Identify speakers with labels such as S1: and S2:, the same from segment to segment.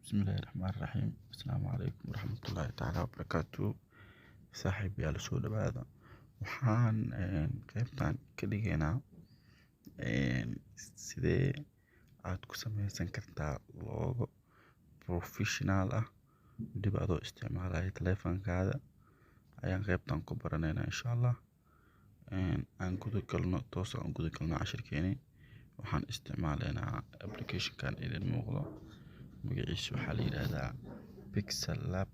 S1: بسم الله الرحمن الرحيم. السلام عليكم ورحمة الله تعالى وبركاته. صاحب يا لسود هذا waxaan qaybtan ka dhigaynaa sidee aad ku samaysan kartaa logo professional ah dib adoo isticmaalaya taleefankaada ayaan qaybtan ku baranaynaa insha Allah. aan guda galno toos aan guda galno cashirkeeni. waxaan isticmaalaynaa application-kan idin muuqdo, magaciisa waxaa la yiraahdaa Pixel Lab.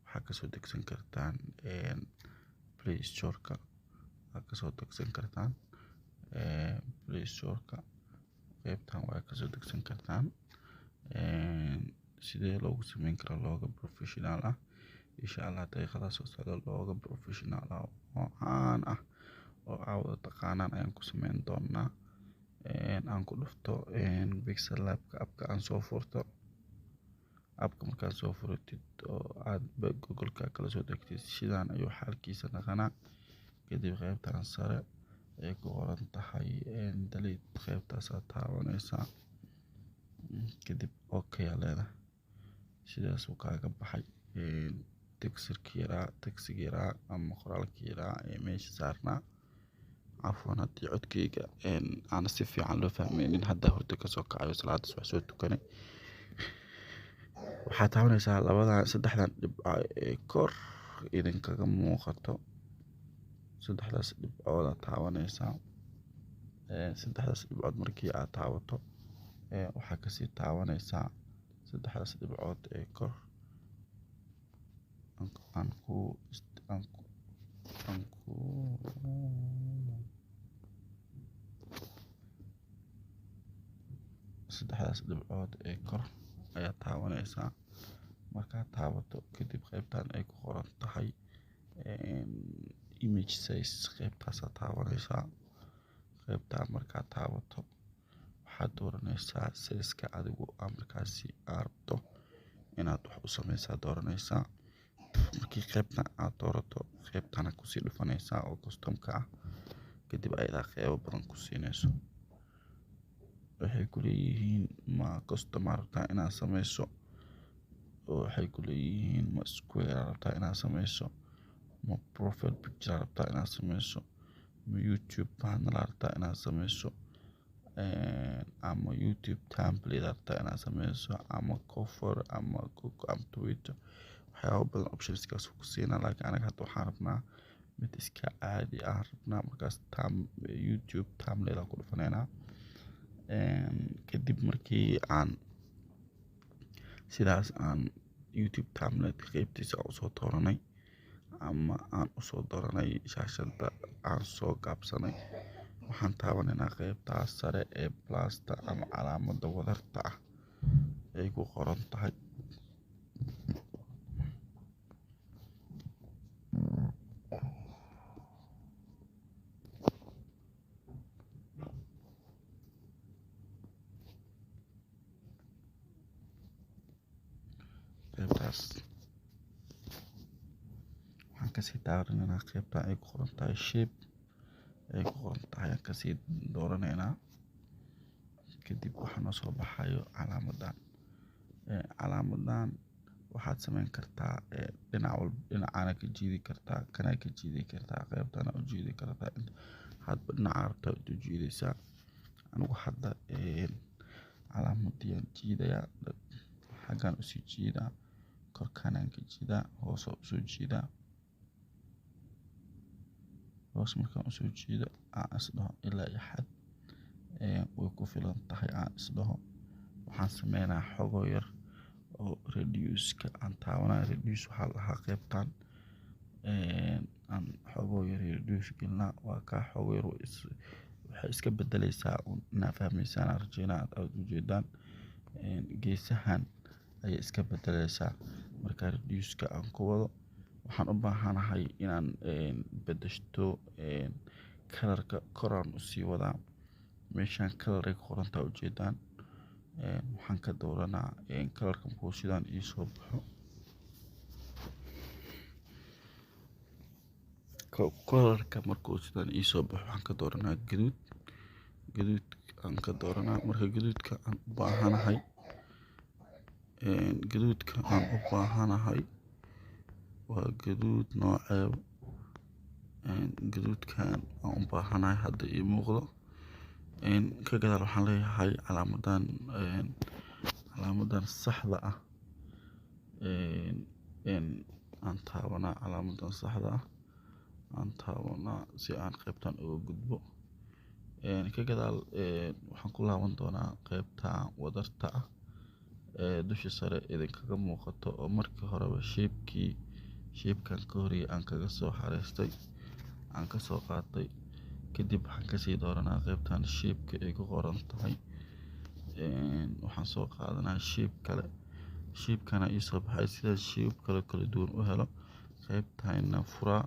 S1: waxaa kasoo degsan kartaan Play Store-ka, qaybtan waa kasoo degsan kartaan. sidee loogu sameyn karo logo professional ah insha Allah daqiiqada soo socda. logo professional ah oo caan ah oo aad taqaanaan ayaan ku sameyn doonaa. aan ku dhufto Pixel Lab-ka appka aan soo furto. appka markaad soo furatid oo aad Google-ka kala soo degtid, sidaan ayuu xaalkiisa naqanaa. kadib qaybtan sare ay ku qoran tahay delete, qaybtaas aad taabanaysaa. kadib okay aad leedahay. sidaas uu kaaga baxay text-ga yaraa ama qoraalka yaraa ee meesha saarnaa. cafwan haddii codkayga aan si fiican loo fahmaynin, hadda hurdo kasoo kacayo salaada subax soo tukanay. waxaad taabanaysaa saddexdan dhibco ee kor idinkaga muuqato. saddexdaas dhibcood aad taabanaysaa. saddexdaas dhibcood markii aad taabato waxaa kasii taabanaysaa saddexdaas dhibcood ee kor. saddexdaas dhibcood ee kor ayaa taabanaysaa. markaad taabato kadib qaybtan ay ku qoran tahay image size, qaybtaasaad taabanaysaa. qaybtaan markaad taabato waxaad dooranaysaa size-ka adigu markaasi aad rabto inaad wax u sameysaa dooranaysaa. markii qaybtan aad doorato, qaybtana kusii dhufanaysaa oo custom-ka ah. kadib ayadaa qeybo badan ku siinayso. waxay ku leeyihiin ma custom aad rabtaa inaad sameyso, waxay ku leeyihiin ma square aad rabtaa inaad sameyso, ma profile picture aad rabtaa inaad sameyso, ma YouTube panel aad rabtaa inaad sameyso, ama YouTube template aad rabtaa inaad sameyso, ama cover, ama Twitter. waxyaabo badan optionskaas ku siinaa. laakiin anaga hadda waxaan rabnaa mid iska caadi ah rabnaa. markaas YouTube template aan ku dhufanaynaa. kadib markii aan sidaas aan YouTube template qaybtiisa usoo dooranay, ama aan usoo dooranay shaashada aan soo gaabsanay, waxaan taabanaynaa qaybtaas sare ee plusta ama calaamada wadarta ah ay ku qoran tahay. qaybtaas waxaan kasii daawanaynaa qaybta ay ku qoran tahay shape, ay ku qoran tahay aan kasii dooranaynaa. kadib waxaa noo soo baxayo calaamadan. waxaad sameyn kartaa dhinacana ka jiidi kartaa, kana ka jiidi kartaa, qaybtana u jiidi kartaa. hadba dhinaca rabtaa u jiidaysaa. anigu hadda calaamadiyaan jiidayaa, xaggaan usii jiidaa, korkaanaan ka jiidaa, hoos usoo jiidaa. hoos markaan usoo jiido aan isdhaho ilaa iyo xad way ku filan tahay aan isdhaho, waxaan sameynaa xogo yar oo reduce-ka aan taabanaa. reduce waxaa la dhahaa qaybtan aan xogo yar reduce gelnaa. waa kaa xogo yar waxay iska bedelaysaa inaad fahmaysaan aan rajeynaa aad ujeedaan. geesahan ayay iska bedelaysaa. marka reduce-ka aan ku wado waxaan u baahanahay inaan bedeshto kalarka koraan usii wadaa. meeshaan kalar ay ku qoran tahay ujeedaan. waxaan ka dooranaa kalarka markuu sidaan ii soo baxo kalarka markuu sidan iisoo baxo waxaan ka dooranaa gaduud. Gaduud aan ka dooranaa. Marka gaduudka aan u baahanahay waa gaduud nooceeba. gaduudkan aan u baahanahay hadda ii muuqdo. ka gadaal waxaan leeyahay calaamadan saxda ah. aan taabanaa calaamadan saxda ah. aan taabanaa si aan qaybtan uga gudbo. ka gadaal waxaan ku laaban doonaa qaybta wadarta ah dusha sare idinkaga muuqato oo markii horeba shape-kan ka horreeyay aan kaga soo xareystay aan ka soo qaatay. kadib waxaan kasii dooranaa qaybtan shape-ka ay ku qoran tahay. waxaan soo qaadanaa shape kale. shape-kana ii soo baxay sida shape kala duwan u helo. qaybtayna furaa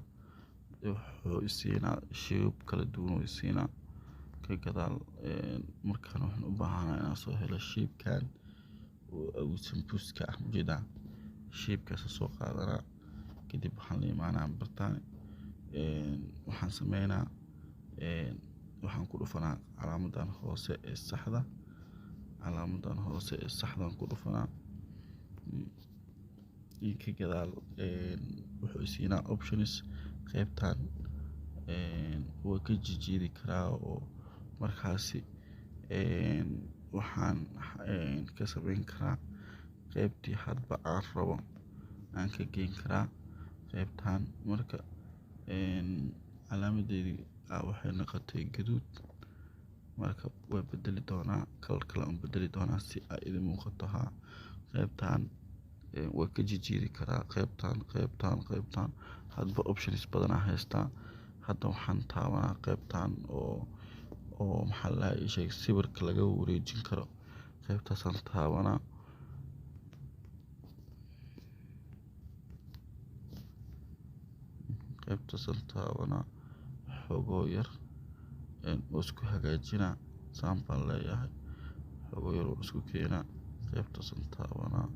S1: wuxuu isiinaa shape kala duwan oo isiinaa. ka gadaal markaan waxaan u baahanahay inaan soo helo shape-kan oo sambuuska ah ujeedaa. shape-kaas soo qaadanaa. kadib waxaan la imaanaa bartaan. waxaan sameynaa waxaan ku dhufanaa calaamadan hoose ee saxda. calaamadan hoose ee saxdan ku dhufanaa. ka gadaal wuxuu isiinaa options. qaybtan waa ka jiidi karaa oo markaasi waxaan ka sameyn karaa qaybtii hadba aan rabo aan ka geyn karaa qaybtan. marka calaamadeedii waxay noqotay gaduud. marka waa bedeli doonaa kalar kale aan bedeli doonaa si ay idin muuqato. qaybtan waa ka jiidi karaa qaybtan hadba options badan aan haystaa. hadda waxaan taabanaa qaybtan oo maxaa la dhahay sawirka laga wareejin karo. qaybtaasaan taabanaa. xogoo yar oo isku hagaajinaa saan baan leeyahay. xogoo yar oo isku keenaa. qaybtaasaan taabanaa.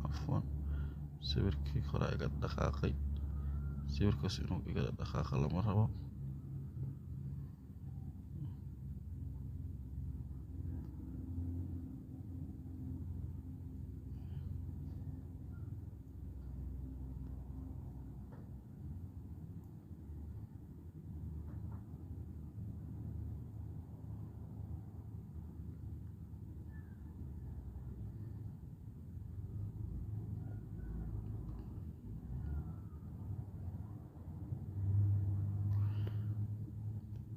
S1: afwan sawirkii hore iga dhaqaaqay. sawirkaas inuu iga dhaqaaqa lama rabo.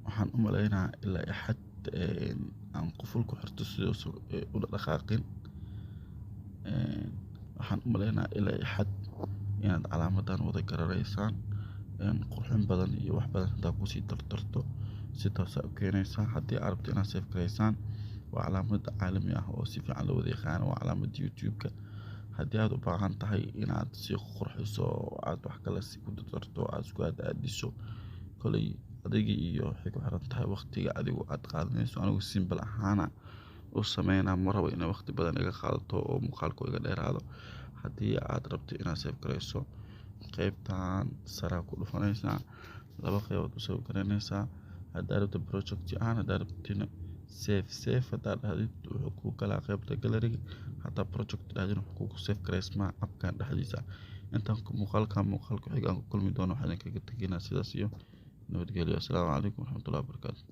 S1: waxaan u maleynayaa ilaa xad aan qufulku xirto sidoo u dhaqaaqin. waxaan u maleynayaa ilaa xad inaad calaamadan wada garanaysaan. qurxin badan iyo wax badan hadaa kusii dardarto si toosa u keenaysaa. haddii aad rabto inaad save garaysaan waa calaamad caalami ah oo si fiican loo wada yaqaan. waa calaamad YouTube-ka. haddii aad u baahan tahay inaad si qurxiso oo aad wax kale si ku dardarto aad isku aadiso kolay adiga iyo waxay ku xiran tahay waqtiga adigu aad qaadanayso. anigu simple ahaana u sameynaa ma rabo inay waqti badan iga qaadato oo muuqaalku iga dheeraado. haddii aad rabto inaad save garayso qaybtan saraa ku dhufanaysaa. laba qaybood u save garanaysaa. haddaad rabto project ahaan haddaad rabtina save haddaad dhahdid wuxuu kuu galaa qaybta gallery-ga. haddaa project dhahdina wuxuu kugu save garaysmaa appkan dhexdiisa. intaan muuqaalku xiga aan ku kulmi doono waxaan idinkaga tegaynaa sidaas iyo nabadgelyo. assalaamu calaykum waraxmatullahi wabarakaatu.